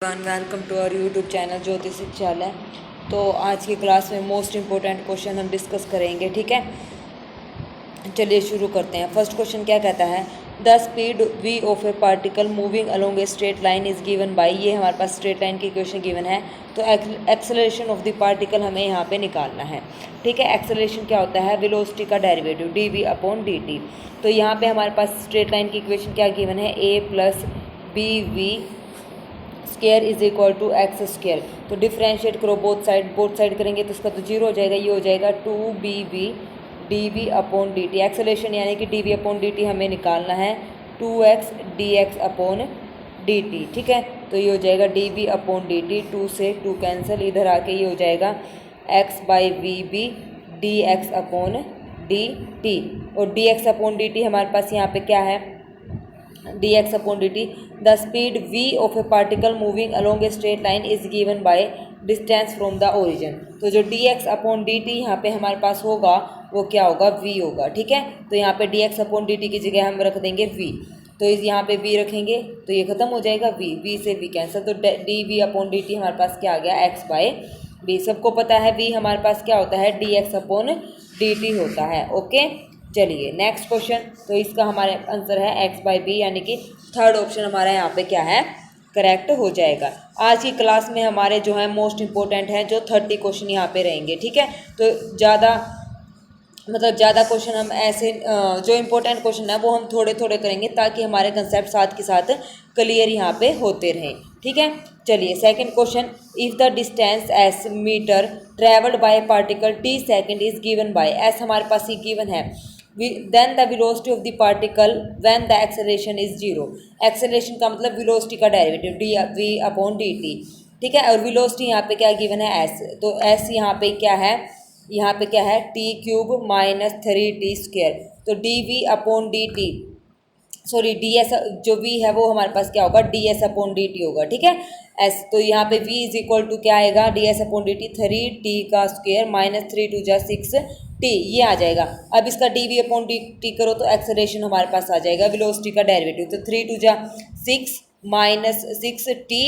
Welcome to our YouTube channel Jyoti Shikshalaya. तो आज की क्लास में मोस्ट इम्पोर्टेंट क्वेश्चन हम डिस्कस करेंगे, ठीक है। चलिए शुरू करते हैं। फर्स्ट क्वेश्चन क्या कहता है, the speed v of A particle moving along a straight line is given by. ये हमारे पास स्ट्रेट लाइन की इक्वेशन गिवन है, तो एक्सेलरेशन ऑफ द पार्टिकल हमें यहाँ पे निकालना है, ठीक है। एक्सेलरेशन क्या होता है, वेलोसिटी का डेरिवेटिव dv अपॉन dt। तो यहाँ पे हमारे पास स्ट्रेट लाइन की इक्वेशन क्या गिवन है, a plus b v square is equal to x square. तो डिफ्रेंशिएट करो बोथ साइड करेंगे तो इसका तो जीरो हो जाएगा, ये हो जाएगा 2bv dv upon dt। Acceleration यानी कि dv अपॉन dt हमें निकालना है 2x dx अपॉन dt, ठीक है। तो ये हो जाएगा dv अपॉन dt, 2 से 2 कैंसिल, इधर आके ये हो जाएगा x by vb dx upon dt। और dx अपॉन dt हमारे पास यहाँ पे क्या है, dx upon dt। The speed v of A particle moving along a straight line is given by distance from the origin. तो जो dx अपॉन dt यहाँ पे हमारे पास होगा वो क्या होगा, v होगा, ठीक है। तो यहाँ पे dx अपॉन dt की जगह हम रख देंगे v। तो इस यहाँ पे v रखेंगे तो ये खत्म हो जाएगा, v से v कैंसिल, तो dv अपॉन dt हमारे पास क्या आ गया, x बाय v। सबको पता है v हमारे पास क्या होता है, dx अपॉन dt होता है, ओके। चलिए नेक्स्ट क्वेश्चन। तो इसका हमारे आंसर है x बाई बी, यानी कि थर्ड ऑप्शन हमारा यहाँ पे क्या है, करेक्ट हो जाएगा। आज की क्लास में हमारे जो है मोस्ट इंपॉर्टेंट है, जो 30 क्वेश्चन यहाँ पे रहेंगे, ठीक है। तो ज़्यादा क्वेश्चन हम ऐसे जो इम्पोर्टेंट क्वेश्चन है वो हम थोड़े थोड़े करेंगे, ताकि हमारे कंसेप्ट साथ के साथ क्लियर यहाँ पे होते रहें, ठीक है। चलिए second question, if the distance s metre travelled by particle t second is given by, s हमारे पास ही गिवन है, then the velocity of the particle when the acceleration is zero. Acceleration का मतलब वेलोसिटी का derivative d we upon D t, ठीक है। और वेलोसिटी यहाँ पे क्या गिवन है, एस। तो एस यहाँ पे क्या है, यहाँ पे क्या है, T cube minus 3t square. तो D we upon D T, sorry D S, जो v है वो हमारे पास क्या होगा, D S upon D T होगा, ठीक है। एस, तो यहाँ पे v इज इक्वल टू क्या आएगा, D S upon D T, 3t का स्क्वायर माइनस 3 2 जा 6t, ये आ जाएगा। अब इसका d we upon D t करो तो एक्सेलरेशन हमारे पास आ जाएगा, वेलोसिटी का डेरिवेटिव। तो 3 2 जा 6 माइनस 6t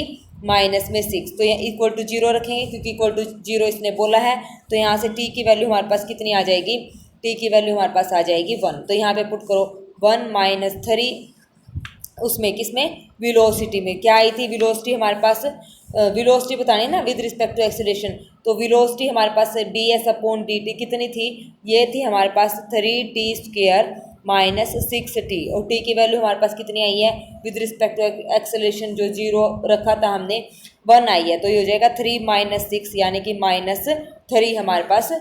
माइनस में 6, तो यहाँ इक्वल टू जीरो रखेंगे क्योंकि इक्वल टू जीरो इसने बोला है। तो यहाँ से t की वैल्यू हमारे पास कितनी आ जाएगी, t की वैल्यू हमारे पास आ जाएगी 1। तो यहाँ पे पुट करो 1 माइनस 3, उसमें किसमें, वेलोसिटी में क्या आई थी, वेलोसिटी हमारे पास, वेलोसिटी बतानी ना विद रिस्पेक्ट टू एक्सेलरेशन। तो वेलोसिटी हमारे पास D S upon D T कितनी थी, ये थी हमारे पास 3t स्क्वायर माइनस 6t, और t की वैल्यू हमारे पास कितनी आई है विद रिस्पेक्ट टू एक्सेलरेशन, जो जीरो रखा था हमने 1 आई है। तो ये हो जाएगा 3 माइनस 6, यानी कि माइनस 3 हमारे पास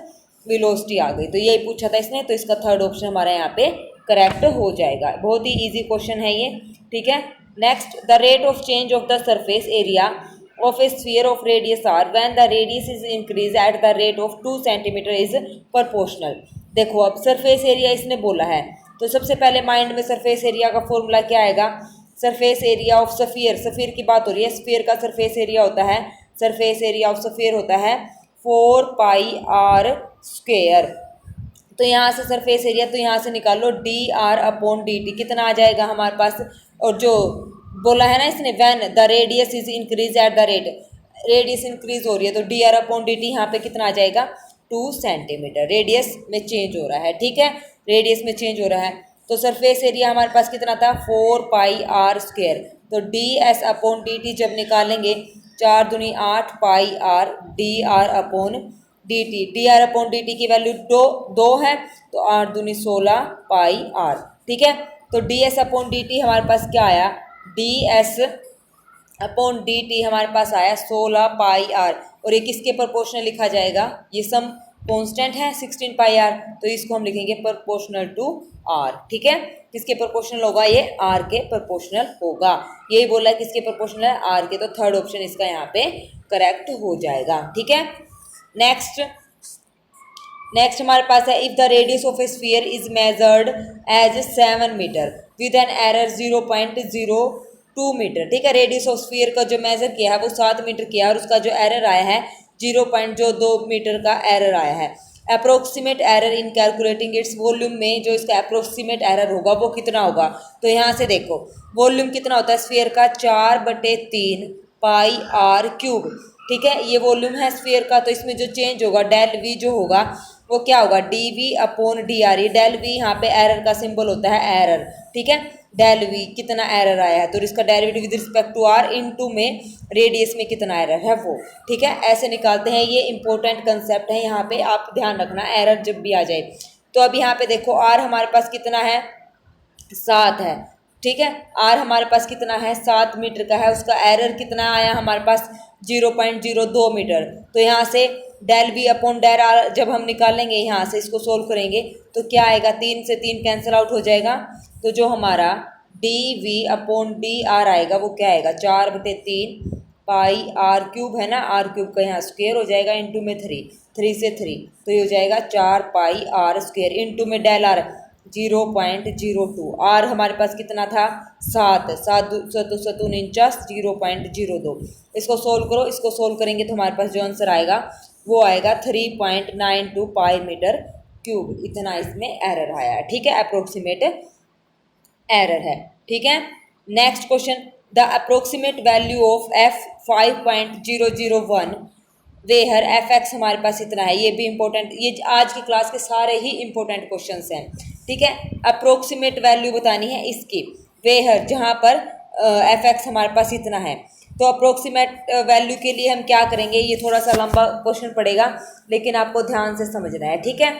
वेलोसिटी आ गई। तो यही पूछा था इसने, तो इसका थर्ड ऑप्शन हमारा यहाँ पे करेक्ट हो जाएगा। बहुत ही इजी क्वेश्चन है ये, ठीक है। Next, the rate of change of the surface area of a sphere of radius r when the radius is increase at the rate of 2 centimetre is proportional. देखो अब सरफेस एरिया इसने बोला है, तो सबसे पहले माइंड में सरफेस एरिया का फॉर्मूला क्या आएगा, surface area of sphere, sphere की बात हो रही है, स्फीयर का सरफेस एरिया होता है, सरफेस एरिया ऑफ सफियर होता है 4 पाई आर स्क्वेयर। तो यहाँ से सरफेस एरिया, तो यहाँ से निकालो D R upon D T, कितना आ जाएगा हमारे पास। और जो बोला है ना इसने, when the radius is increase at the rate, radius increase हो रही है, तो D R upon D T यहाँ पे कितना आ जाएगा, 2 सेंटीमीटर, रेडियस में चेंज हो रहा है, ठीक है, रेडियस में चेंज हो रहा है। तो सरफेस एरिया हमारे पास कितना था, 4 पाई आर स्क्वेयर। तो D S upon D T जब निकालेंगे, 4 दूनी 8 pi R D R upon D T, D R upon D T की वैल्यू 2 है, तो 8 दूनी 16 पाई आर, ठीक है। तो D S upon D T हमारे पास क्या आया, D S upon D T हमारे पास आया 16 पाई आर, और ये किसके प्रोपोर्शनल लिखा जाएगा, ये सम कांस्टेंट है 16 पाई आर, तो इसको हम लिखेंगे प्रोपोर्शनल टू आर, ठीक है। किसके प्रोपोर्शनल होगा, ये आर के प्रोपोर्शनल होगा, यही बोला है किसके प्रोपोर्शनल है, आर के। तो थर्ड ऑप्शन इसका यहाँ पे करेक्ट हो जाएगा, ठीक है। नेक्स्ट हमारे पास है, if the radius of a sphere is measured as 7 metre with an error 0.02 metre, ठीक है। रेडियस ऑफ स्फीयर का जो मेजर किया है वो 7 मीटर किया है, और उसका जो एरर आया है 0.2 मीटर का एरर आया है। Approximate error in calculating its volume में जो इसका अप्रोक्सीमेट एरर होगा वो कितना होगा। तो यहाँ से देखो वॉल्यूम कितना होता है स्फीयर का, 4/3 पाई आर क्यूब। ठीक है, ये वॉल्यूम है स्फीयर का, तो इसमें जो चेंज होगा डेल वी जो होगा वो क्या होगा, d we upon d r. ये डेल वी यहाँ पे एरर का सिंबल होता है, एरर। ठीक है, डेल वी कितना एरर आया है, तो इसका derivative with respect to r into में रेडियस में कितना एरर है वो। ठीक है, ऐसे निकालते हैं। ये इंपॉर्टेंट कंसेप्ट है, यहाँ पे आप ध्यान रखना एरर जब भी आ जाए। तो अब यहाँ पे देखो आर हमारे पास कितना है, 7 है। ठीक है, आर हमारे पास कितना है, 7 मीटर का है। उसका एरर कितना आया हमारे पास, 0.02 मीटर। तो यहाँ से del v upon del r जब हम निकालेंगे, यहाँ से इसको सोल्व करेंगे तो क्या आएगा, 3 से 3 कैंसिल आउट हो जाएगा। तो जो हमारा d we upon d r आएगा वो क्या आएगा, 4/3 पाई आर क्यूब है ना, आर क्यूब का यहाँ स्क्वेयर हो जाएगा, इंटू में 3 से 3 तो ये हो जाएगा 4 पाई आर स्क्वेयर, इंटू में डेल आर 0.02। आर हमारे पास कितना था, 7 7 0.02। इसको सोल्व करो, इसको सोल्व करेंगे तो हमारे पास जो आंसर आएगा वो आएगा 3.92 पाई मीटर क्यूब। इतना इसमें एरर आया है। ठीक है, अप्रोक्सीमेट एरर है। ठीक है, next question, the approximate value of F 5.001 वेहर F x हमारे पास इतना है। ये भी इंपॉर्टेंट, ये आज की क्लास के सारे ही इंपॉर्टेंट क्वेश्चंस हैं। ठीक है, अप्रोक्सीमेट वैल्यू बतानी है इसकी, वेहर जहाँ पर एफ एक्स हमारे पास इतना है। तो अप्रोक्सीमेट वैल्यू के लिए हम क्या करेंगे, ये थोड़ा सा लंबा क्वेश्चन पड़ेगा लेकिन आपको ध्यान से समझना है। ठीक है,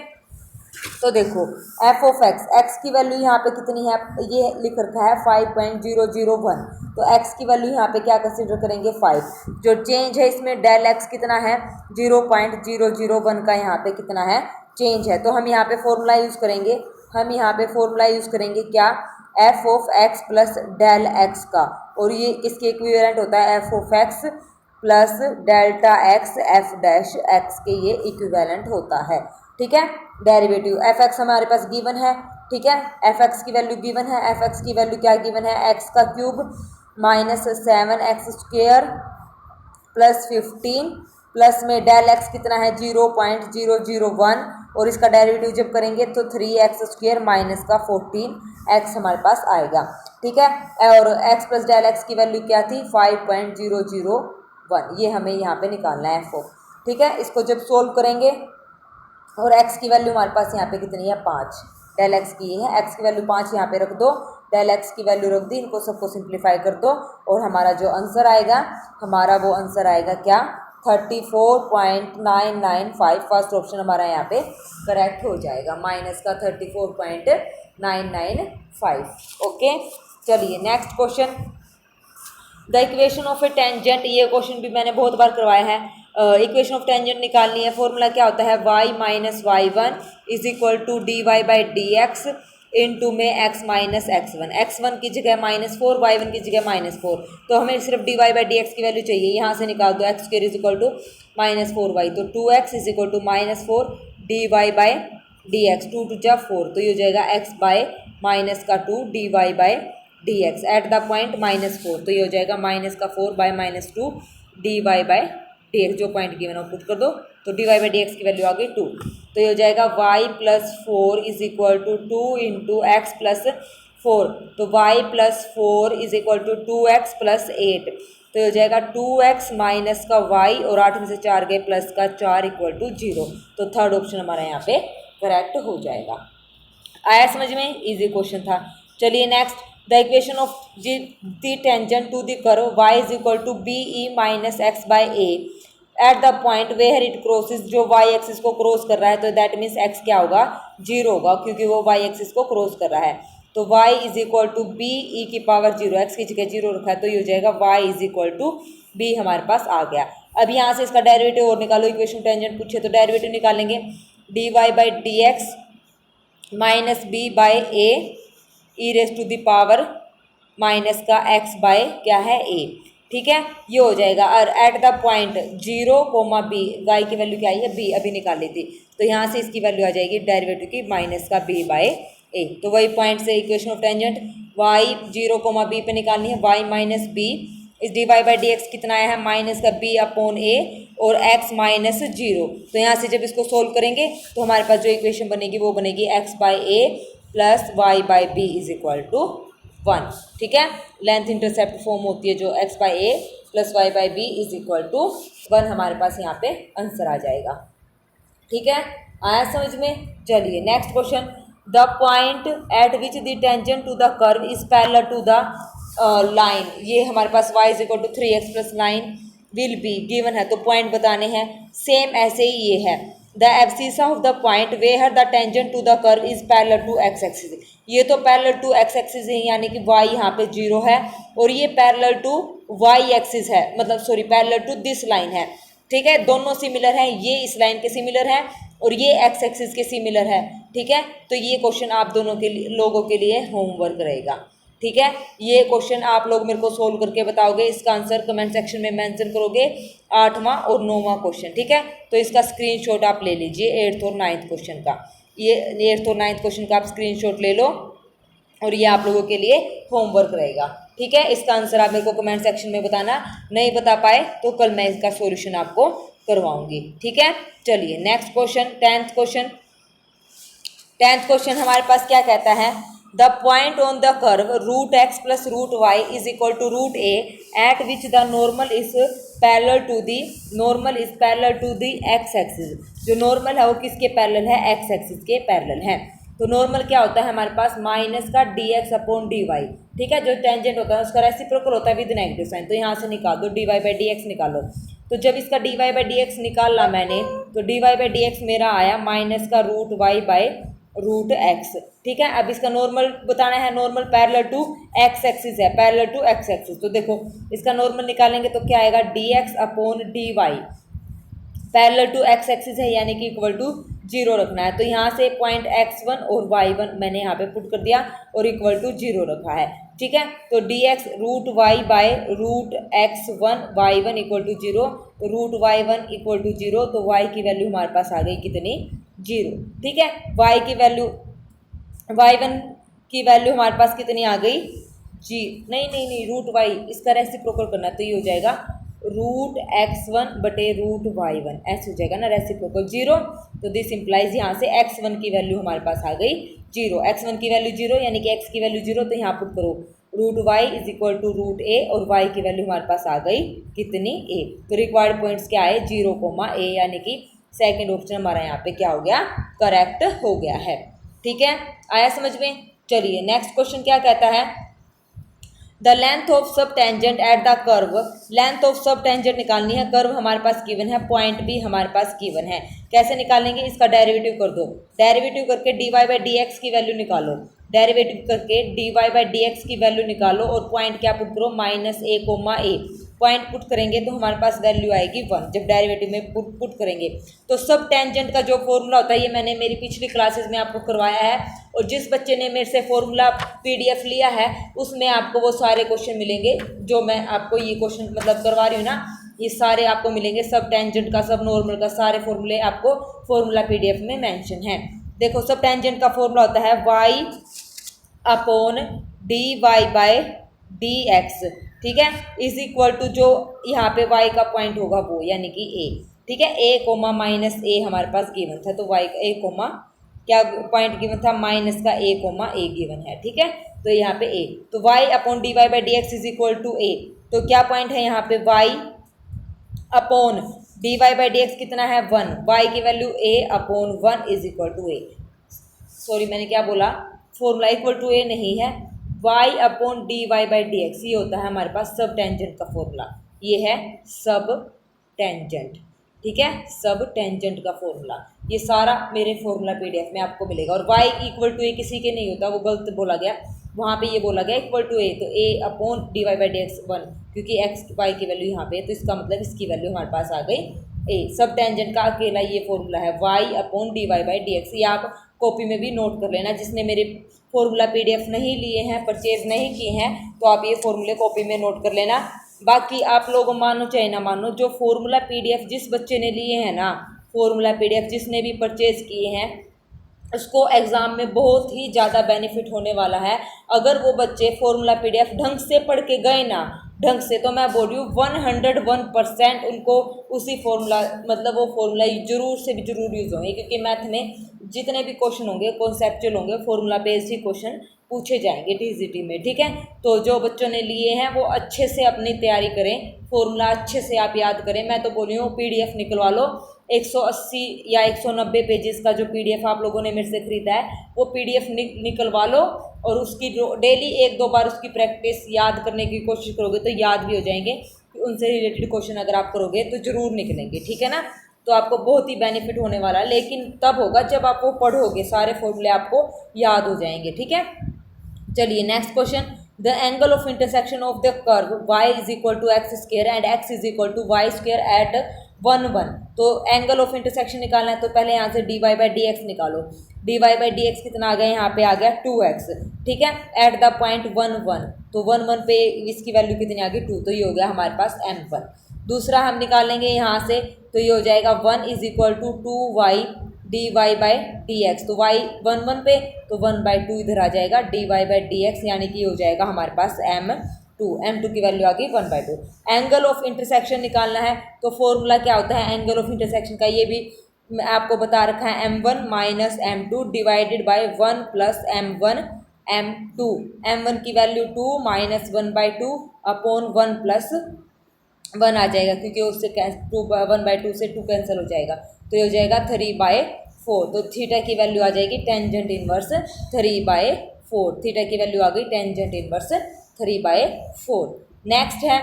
तो देखो एफ ऑफ एक्स, एक्स की वैल्यू यहाँ पे कितनी है, ये लिख रखा है 5.001। तो एक्स की वैल्यू यहाँ पे क्या कंसिडर करेंगे, 5। जो चेंज है इसमें डेल एक्स कितना है, 0.001 का यहाँ पे कितना है, चेंज है। तो हम यहाँ पे फॉर्मूला यूज़ करेंगे, हम यहाँ पे फॉर्मूला यूज़ करेंगे क्या, f of x plus del x का, और ये किसके इक्विवेलेंट होता है, f of x plus delta x f dash x के ये इक्विवेलेंट होता है। ठीक है, डेरिवेटिव एफ एक्स हमारे पास गिवन है। ठीक है, एफ एक्स की वैल्यू गिवन है, एफ एक्स की वैल्यू क्या गिवन है, एक्स का cube minus 7x square plus 15 plus में डेल एक्स कितना है 0.001, और इसका डेरिवेटिव जब करेंगे तो 3x स्क्वेयर माइनस का 14x हमारे पास आएगा। ठीक है, और x प्लस डेल एक्स की वैल्यू क्या थी, 5.001। ये हमें यहाँ पे निकालना है एफ। ठीक है, इसको जब सोल्व करेंगे और x की वैल्यू हमारे पास यहाँ पे कितनी है, 5, डेल x की है, x की वैल्यू 5 यहाँ पे रख दो, डेल x की वैल्यू रख दी, इनको सबको सिंप्लीफाई कर दो और हमारा जो आंसर आएगा, हमारा वो आंसर आएगा क्या, 34.995। फर्स्ट ऑप्शन हमारा यहाँ पे करेक्ट हो जाएगा, माइनस का 34.995। ओके, चलिए next question, the equation of A tangent. ये क्वेश्चन भी मैंने बहुत बार करवाया है। इक्वेशन ऑफ टेंजेंट निकालनी है, फॉर्मूला क्या होता है, y minus y1 is equal to d y by d x into में x माइनस x1। x1 की जगह -4, y1 की जगह -4, तो हमें सिर्फ d y by d x की वैल्यू चाहिए। यहाँ से निकाल दो, x square is equal to -4y, तो 2x is equal to -4 d y by d x, 2 टू जा 4, तो ये हो जाएगा x बाय माइनस का 2 d y by d x at the point -4, तो ये हो जाएगा माइनस का 4 by -2 d y by d x, जो पॉइंट गिवन है पुट कर दो, तो d y by d x की वैल्यू आ गई 2, तो ये हो जाएगा y plus 4 is equal to 2 into x plus 4, तो y plus 4 is equal to 2x plus 8, तो ये हो जाएगा 2x माइनस का y और 8 में से 4 गए प्लस का 4 इक्वल टू 0, तो थर्ड ऑप्शन हमारा यहाँ पे करेक्ट हो जाएगा। आया समझ में, इजी क्वेश्चन था। चलिए next, the equation of the tangent to the curve y is equal to b e minus x by a at the point where it crosses, जो y एक्सिस को क्रॉस कर रहा है, तो दैट मीन्स x क्या होगा, 0 होगा, क्योंकि वो y एक्सिस को क्रॉस कर रहा है। तो y is equal to b e की पावर 0, x की जगह 0 रखा है, तो ये हो जाएगा y is equal to b हमारे पास आ गया। अब यहाँ से इसका डेरिवेटिव और निकालो, इक्वेशन टेंजेंट पूछे तो डेरिवेटिव निकालेंगे, d y by d x minus b by a e raise to the power minus का x बाय क्या है a। ठीक है, ये हो जाएगा, और at the point 0, b, y की वैल्यू क्या आई है, b अभी निकाल ली थी, तो यहाँ से इसकी वैल्यू आ जाएगी डेरिवेटिव की माइनस का b बाय a। तो वही पॉइंट से equation of tangent y 0, b पे निकालनी है, y माइनस b इस d y by d x कितना आया है, माइनस का b अपॉन a और x माइनस 0, तो यहाँ से जब इसको सोल्व करेंगे तो हमारे पास जो इक्वेशन बनेगी वो बनेगी x by a plus y by b is equal to 1। ठीक है, लेंथ इंटरसेप्ट फॉर्म होती है जो x by a plus y by b is equal to 1 हमारे पास यहाँ पे आंसर आ जाएगा। ठीक है, आया समझ में। चलिए next question, the point at which the tangent to the curve is parallel to the line, ये हमारे पास y is equal to 3x plus 9 will be given है, तो पॉइंट बताने हैं। सेम ऐसे ही ये है, the abscissa of the point where the tangent to the curve is parallel to x axis, ये तो पैरेलल टू एक्स एक्सिस है, यानी कि y यहाँ पे 0 है, और ये पैरेलल टू y एक्सिस है, मतलब sorry parallel to this line है। ठीक है, दोनों सिमिलर हैं, ये इस लाइन के सिमिलर हैं और ये एक्स एक्सिस के सिमिलर है। ठीक है, तो ये क्वेश्चन आप दोनों के लिए लोगों के लिए होमवर्क रहेगा। ठीक है, ये क्वेश्चन आप लोग मेरे को सोल्व करके बताओगे, इसका आंसर कमेंट सेक्शन में मेंशन करोगे, 8वां और 9वां क्वेश्चन। ठीक है, तो इसका स्क्रीनशॉट आप ले लीजिए 8th और 9th क्वेश्चन का, ये 8th और 9th क्वेश्चन का आप स्क्रीनशॉट ले लो और ये आप लोगों के लिए होमवर्क रहेगा। ठीक है, इसका आंसर आप मेरे को कमेंट सेक्शन में बताना, नहीं बता पाए तो कल मैं इसका सॉल्यूशन आपको करवाऊंगी। ठीक है, चलिए next question, 10th question. 10th question हमारे पास क्या कहता है, the point on the curve root x plus root y is equal to root a at which the normal is parallel to the x axis, जो normal है वो किसके parallel है, एक्स एक्सिस के पैरेलल है। तो नॉर्मल क्या होता है हमारे पास, माइनस का d x upon d y. ठीक है, जो टेंजेंट होता है उसका रेसिप्रोकल होता है विद नेगेटिव साइन, तो यहाँ से निकाल दो, d y by d x निकालो। तो जब इसका d y by d x निकाला मैंने, तो d y by d x मेरा आया माइनस का root y by root x. ठीक है, अब इसका नॉर्मल बताना है, normal parallel to x axis है, पैरेलल टू एक्स एक्सिस, तो देखो इसका नॉर्मल निकालेंगे तो क्या आएगा, d x upon d y, parallel to x axis है यानी कि इक्वल टू 0 रखना है। तो यहाँ से पॉइंट x1 और y1 मैंने यहाँ पे पुट कर दिया और इक्वल टू 0 रखा है। ठीक है, तो dx root y by root x1 y1 equal to 0, तो रूट y1 इक्वल टू 0, तो y की वैल्यू हमारे पास आ गई कितनी, 0। ठीक है, y की वैल्यू y1 की वैल्यू हमारे पास कितनी आ गई, जी नहीं रूट y, इसका रेसिप्रोकल करना, तो ये हो जाएगा रूट x1 बटे रूट y1, ऐसे हो जाएगा ना, रेसिप्रोकल 0। तो दिस इंप्लाइज यहाँ से x1 की वैल्यू हमारे पास आ गई 0, x1 की वैल्यू 0 यानी कि x की वैल्यू 0, तो यहाँ पुट करो root y is equal to root a और y की वैल्यू हमारे पास आ गई कितनी, a। तो रिक्वायर्ड पॉइंट्स क्या है, 0, a, यानी कि सेकेंड ऑप्शन हमारा यहाँ पे क्या हो गया, करेक्ट हो गया है। ठीक है, आया समझ में। चलिए नेक्स्ट क्वेश्चन क्या कहता है, द लेंथ ऑफ सब tangent at the curve, length of सब टेंजेंट निकालनी है, कर्व हमारे पास गिवन है, पॉइंट भी हमारे पास गिवन है। कैसे निकालेंगे, इसका डेरिवेटिव कर दो, डेरिवेटिव करके d y by d x की वैल्यू निकालो, डेरिवेटिव करके d y by d x की वैल्यू निकालो और पॉइंट क्या पुट करो, minus a comma a, point put करेंगे तो हमारे पास वैल्यू आएगी 1, जब डेरिवेटिव में पुट करेंगे। तो सब टेंजेंट का जो फॉर्मूला होता है ये मैंने मेरी पिछली क्लासेस में आपको करवाया है, और जिस बच्चे ने मेरे से फॉर्मूला पीडीएफ लिया है उसमें आपको वो सारे क्वेश्चन मिलेंगे, जो मैं आपको ये क्वेश्चन मतलब करवा रही हूँ ना, ये सारे आपको मिलेंगे, सब टेंजेंट का, सब नॉर्मल का, सारे फॉर्मूले आपको फॉर्मूला पीडीएफ में मेंशन है। देखो सब टेंजेंट का फॉर्मूला होता है y upon d y by d x, ठीक है, इज इक्वल टू जो यहाँ पे y का पॉइंट होगा वो यानी कि a। ठीक है, a कोमा माइनस a हमारे पास गिवन था, तो y a कोमा क्या पॉइंट गिवन था, माइनस का a कोमा a गिवन है। ठीक है, तो यहाँ पे a, तो y upon d y by d x is equal to a, तो क्या पॉइंट है यहाँ पे, y upon d y by d x कितना है 1, y की value a upon 1 is equal to a, sorry मैंने क्या बोला, फॉर्मूला इक्वल टू a नहीं है, y upon d y by d x, ये होता है हमारे पास सब टेंजेंट का फॉर्मूला, ये है सब टेंजेंट। ठीक है, सब टेंजेंट का फॉर्मूला, ये सारा मेरे फॉर्मूला पीडीएफ में आपको मिलेगा। और y इक्वल टू a किसी के नहीं होता, वो गलत बोला गया, वहाँ पे ये बोला गया इक्वल टू a, तो a upon d y by d x 1, क्योंकि x y की वैल्यू यहाँ पे है, तो इसका मतलब इसकी वैल्यू हमारे पास आ गई a। सब टेंजेंट का अकेला ये फॉर्मूला है y upon d y by d x, ये आप कॉपी में भी नोट कर लेना, जिसने मेरे फॉर्मूला पीडीएफ नहीं लिए हैं, परचेज नहीं किए हैं, तो आप ये फॉर्मूले कॉपी में नोट कर लेना। बाकी आप लोग मानो चाहे ना मानो, जो फॉर्मूला पीडीएफ जिस बच्चे ने लिए हैं ना, फॉर्मूला पीडीएफ जिसने भी परचेज किए हैं, उसको एग्ज़ाम में बहुत ही ज़्यादा बेनिफिट होने वाला है। अगर वो बच्चे फॉर्मूला पीडीएफ ढंग से पढ़ के गए ना, ढंग से, तो मैं बोल रही हूँ 101% उनको उसी फॉर्मूला मतलब वो फॉर्मूला जरूर से भी जरूर यूज़ होंगे, क्योंकि मैथ में जितने भी क्वेश्चन होंगे कॉन्सेप्चुअल होंगे, फॉर्मूला बेस्ड ही क्वेश्चन पूछे जाएंगे टीजीटी में, ठीक है। तो जो बच्चों ने लिए हैं वो अच्छे से अपनी तैयारी करें, फॉर्मूला अच्छे से आप याद करें। मैं तो बोल रही हूँ पीडीएफ निकलवा लो, 180 या 190 पेजेस का जो पीडीएफ आप लोगों ने मेरे से खरीदा है वो पीडीएफ निकलवा लो, और उसकी डेली 1-2 बार उसकी प्रैक्टिस याद करने की कोशिश करोगे तो याद भी हो जाएंगे। उनसे रिलेटेड क्वेश्चन अगर आप करोगे तो ज़रूर निकलेंगे, ठीक है ना। तो आपको बहुत ही बेनिफिट होने वाला है, लेकिन तब होगा जब आप वो पढ़ोगे, सारे फॉर्मूले आपको याद हो जाएंगे, ठीक है। चलिए next question, the angle of intersection of the curve y is equal to x square and x is equal to y square at 1 1। तो एंगल ऑफ इंटरसेक्शन निकालना है तो पहले यहाँ से dy बाई डी एक्स निकालो। dy बाई डी एक्स कितना आ गया, यहाँ पे आ गया 2x, ठीक है, एट द पॉइंट 1 1। तो 1 1 पे इसकी वैल्यू कितनी आ गई 2, तो ये हो गया हमारे पास m1। दूसरा हम निकालेंगे यहाँ से, तो ये हो जाएगा 1 is equal to 2y dy by d x. तो y 1 1 पे, तो 1/2 इधर आ जाएगा dy बाई डी एक्स, यानी कि हो जाएगा हमारे पास m2 की वैल्यू आ गई 1/2। एंगल ऑफ इंटरसेक्शन निकालना है तो फॉर्मूला क्या होता है एंगल ऑफ इंटरसेक्शन का, ये भी आपको बता रखा है, m1 minus m2 divided by 1 plus m1 m2। m1 की वैल्यू 2 माइनस 1/2 अपॉन 1 प्लस 1 आ जाएगा, क्योंकि उससे 1/2 से 2 कैंसिल हो जाएगा, तो ये हो जाएगा 3/4। तो थीटा की वैल्यू आ जाएगी टेंजेंट इनवर्स 3/4। थीटा की वैल्यू आ गई टेंजेंट इनवर्स 3/4। नेक्स्ट है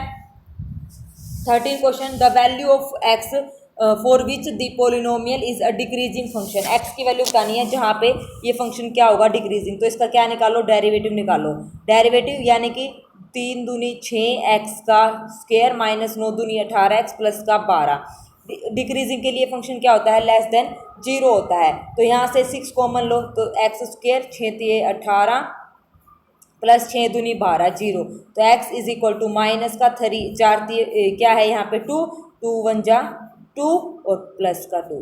13 question, the value of x for which the polynomial is a decreasing function. X की वैल्यू बतानी है जहाँ पे ये फंक्शन क्या होगा, डिक्रीजिंग। तो इसका क्या निकालो, डेरिवेटिव निकालो। डेरिवेटिव यानी कि 3 दूनी 6 एक्स का स्क्वायर माइनस 9 दूनी 18 एक्स प्लस का 12। डिक्रीजिंग के लिए फंक्शन क्या होता है, लेस देन 0 होता है। तो यहाँ से 6 कॉमन लो, तो एक्स स्क्वायर 6 18 प्लस 6 दूनी 12 0। तो x is equal to minus का 3 4 क्या है यहाँ पे 2 2 1 जा 2 और प्लस का 2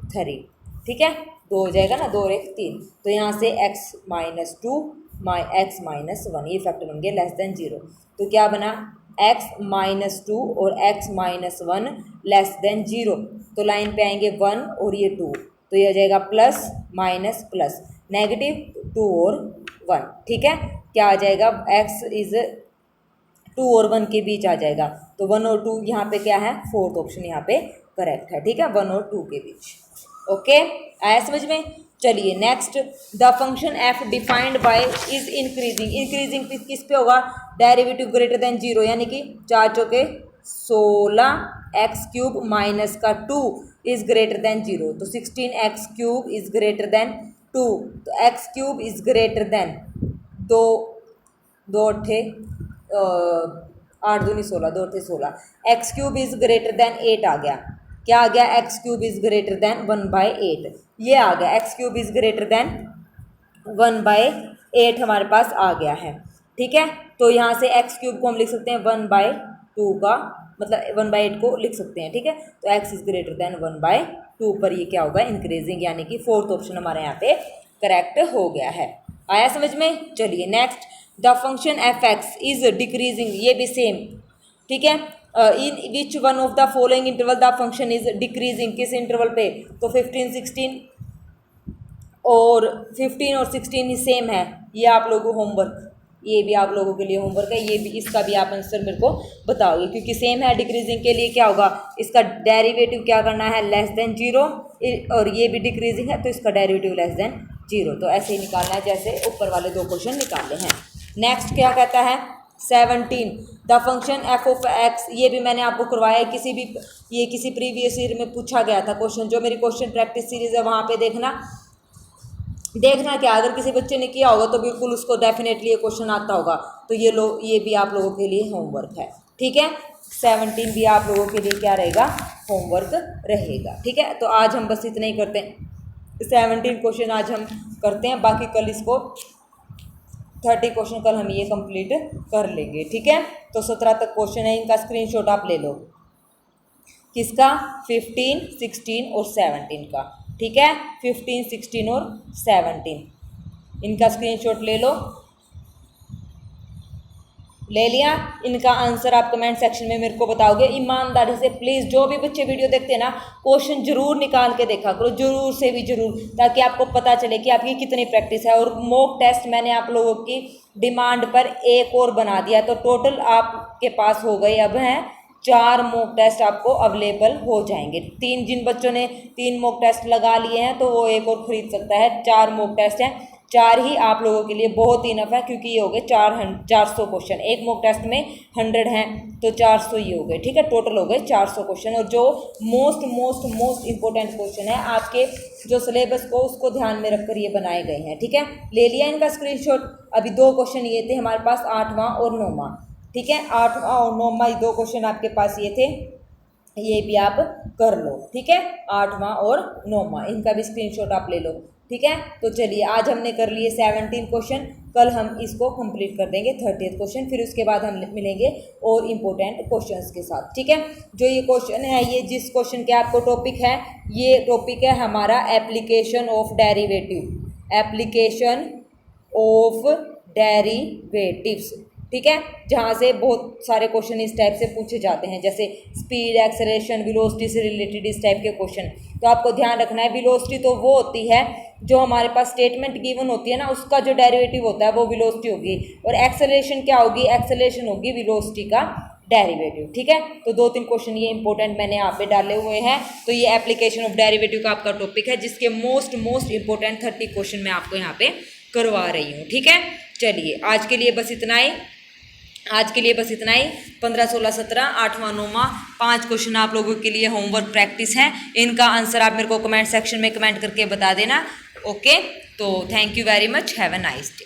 3, ठीक है, 2 हो जाएगा ना, 2 और 1 3। तो यहाँ से x माइनस 2 x माइनस 1 ये फैक्टर बन गया लेस देन 0। तो क्या बना, x माइनस 2 और x माइनस 1 लेस देन 0। तो लाइन पे आएंगे 1 और ये 2, तो ये हो जाएगा प्लस माइनस प्लस, नेगेटिव 2 और 1, ठीक है। क्या आ जाएगा, x इज 2 और 1 के बीच आ जाएगा, तो 1 और 2 यहाँ पे क्या है, फोर्थ ऑप्शन यहाँ पे करेक्ट है, ठीक है, 1 और 2 के बीच। ओके, आया समझ में। चलिए next, the function f defined by is increasing. Increasing किस पे होगा, डेरिवेटिव ग्रेटर देन 0, यानी कि 4 चौके 16 एक्स क्यूब माइनस का 2 इज ग्रेटर देन 0। तो 16 x cube is greater than 2। तो x cube is greater than 2 2 अट्ठे 8 दूनी 16 2 अट्ठे 16। X cube is greater than 8 आ गया, क्या आ गया, x cube is greater than 1/8, ये आ गया, x cube is greater than 1/8 हमारे पास आ गया है, ठीक है। तो यहाँ से एक्स क्यूब को हम लिख सकते हैं 1/2 का, मतलब 1/8 को लिख सकते हैं, ठीक है। तो एक्स इज ग्रेटर देन 1/2 पर ये क्या होगा, इंक्रीजिंग, यानी कि फोर्थ ऑप्शन हमारे यहाँ पे करेक्ट हो गया है। आया समझ में। चलिए next, the function F X is decreasing, ये भी सेम, ठीक है। In which one of the following interval the function is decreasing, किस इंटरवल पे, तो 15 16 और 15 और 16 ही सेम है। ये आप लोगों को होमवर्क, ये भी आप लोगों के लिए होमवर्क है, ये भी, इसका भी आप आंसर मेरे को बताओगे, क्योंकि सेम है। डिक्रीजिंग के लिए क्या होगा, इसका डेरिवेटिव क्या करना है, लेस देन 0, और ये भी डिक्रीजिंग है तो इसका डेरिवेटिव लेस देन 0। तो ऐसे ही निकालना है जैसे ऊपर वाले 2 क्वेश्चन निकाले हैं। नेक्स्ट क्या कहता है 17, the function F of x, ये भी मैंने आपको करवाया है, ये किसी प्रीवियस ईयर में पूछा गया था क्वेश्चन, जो मेरी क्वेश्चन प्रैक्टिस सीरीज है वहाँ पे देखना क्या, अगर किसी बच्चे ने किया होगा तो बिल्कुल उसको डेफिनेटली ये क्वेश्चन आता होगा। तो ये भी आप लोगों के लिए होमवर्क है, ठीक है। 17 भी आप लोगों के लिए क्या रहेगा, होमवर्क रहेगा, ठीक है। तो आज हम बस इतना ही करते हैं, 17 क्वेश्चन आज हम करते हैं, बाकी कल इसको 30 क्वेश्चन कल हम ये कंप्लीट कर लेंगे, ठीक है। तो 17 तक क्वेश्चन है, इनका स्क्रीनशॉट आप ले लो, किसका, 15 16 और 17 का, ठीक है। 15 16 और 17 इनका स्क्रीनशॉट ले लो। ले लिया। इनका आंसर आप कमेंट सेक्शन में मेरे को बताओगे ईमानदारी से। प्लीज़ जो भी बच्चे वीडियो देखते हैं ना, क्वेश्चन जरूर निकाल के देखा करो, जरूर से भी जरूर, ताकि आपको पता चले कि आपकी कितनी प्रैक्टिस है। और मॉक टेस्ट मैंने आप लोगों की डिमांड पर एक और बना दिया, तो टोटल आपके पास हो गए अब हैं 4 मॉक टेस्ट आपको अवेलेबल हो जाएंगे। जिन बच्चों ने 3 मॉक टेस्ट लगा लिए हैं तो वो एक और खरीद सकता है। 4 मॉक टेस्ट हैं, 4 ही आप लोगों के लिए बहुत इनफ है, क्योंकि ये हो गए 400 क्वेश्चन। एक मॉक टेस्ट में 100 हैं तो 400 ही हो गए, ठीक है। टोटल हो गए 400 क्वेश्चन। और जो मोस्ट इंपॉर्टेंट क्वेश्चन है आपके जो सिलेबस को, उसको ध्यान में रखकर ये बनाए गए हैं, ठीक है। ले लिया इनका स्क्रीनशॉट। अभी 2 क्वेश्चन ये थे हमारे पास, 8वां और 9वां, ठीक है। 8वां और 9वां 2 क्वेश्चन आपके पास ये थे, ये भी आप कर लो, ठीक है। 8वां और 9वां इनका भी स्क्रीनशॉट आप ले लो, ठीक है। तो चलिए आज हमने कर लिए 17 क्वेश्चन, कल हम इसको कंप्लीट कर देंगे 30th क्वेश्चन, फिर उसके बाद हम मिलेंगे और इम्पोर्टेंट क्वेश्चंस के साथ, ठीक है। जो ये क्वेश्चन है, ये जिस क्वेश्चन के आपको टॉपिक है, ये टॉपिक है हमारा application of derivative, application of derivatives, ठीक है। जहाँ से बहुत सारे क्वेश्चन इस टाइप से पूछे जाते हैं, जैसे स्पीड, एक्सेलरेशन, वेलोसिटी से रिलेटेड इस टाइप के क्वेश्चन। तो आपको ध्यान रखना है, वेलोसिटी तो वो होती है जो हमारे पास स्टेटमेंट गिवन होती है ना, उसका जो डेरिवेटिव होता है वो वेलोसिटी होगी। और एक्सेलरेशन क्या होगी? एक्सेलरेशन होगी वेलोसिटी का डेरिवेटिव, ठीक है। तो 2-3 क्वेश्चन ये इंपॉर्टेंट मैंने यहाँ पे डाले हुए हैं। तो ये एप्लीकेशन ऑफ डेरिवेटिव का आपका टॉपिक है, जिसके मोस्ट इंपॉर्टेंट 30 क्वेश्चन मैं आपको यहाँ पे करवा रही हूँ, ठीक है। चलिए आज के लिए बस इतना ही, 15, 16, 17, 8वां 9वां 5 क्वेश्चन आप लोगों के लिए होमवर्क प्रैक्टिस है। इनका आंसर आप मेरे को कमेंट सेक्शन में कमेंट करके बता देना, ओके। तो thank you very much, have a nice day.